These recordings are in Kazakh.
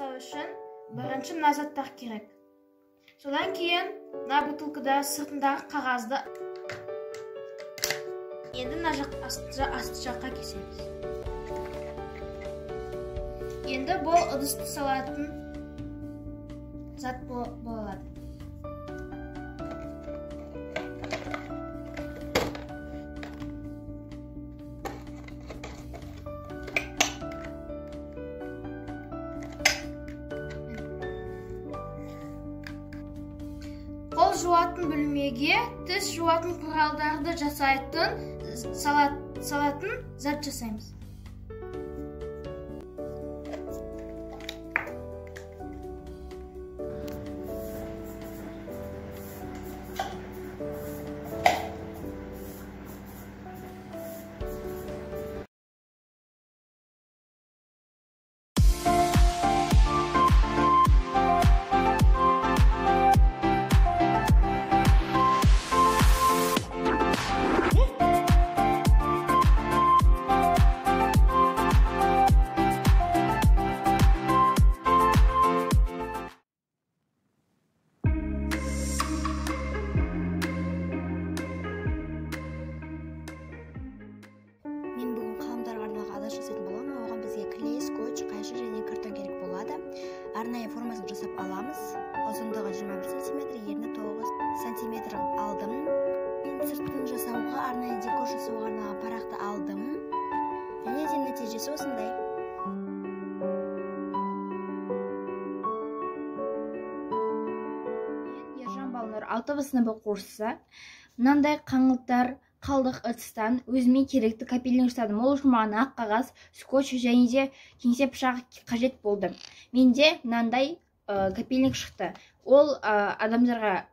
жасау үшін бірінші мына заттар керек. Содан кейін мына бутылкада сыртындағы қағазды енді мына асты жаққа кесеміз. Енді бұл ыдысты салатын зат болады. Қол жуатын бөлмеге тіс жуатын құралдарды жасайтын салатын зат жасаймыз. Мен бүгін қаламдарға арналған ағаш жасайтын боламын. Оған бізге клей, скотч, қайшы және картон керек болады. Арнайы формасын жасап аламыз. Ұзындығы 21 см, ені 9 см алдым. Мен сыртын жасауға, арнайы декор жасауға арналған парақты алдым. Және де нәтижесі осындай. Ержан Балнұр 6 сынып оқушысы. Мынандай қалдық ыдыстан өзіме керекті капельник жасадым. Ол үшін маған ақ қағаз, скотч және де кеңсе пышағы қажет болды. Менде мынандай капельник шықты. Ол адамдарға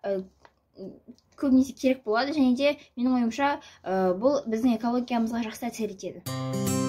көбінесе керек болады және де менің ойымша бұл біздің экологиямызға жақсы әсер етеді.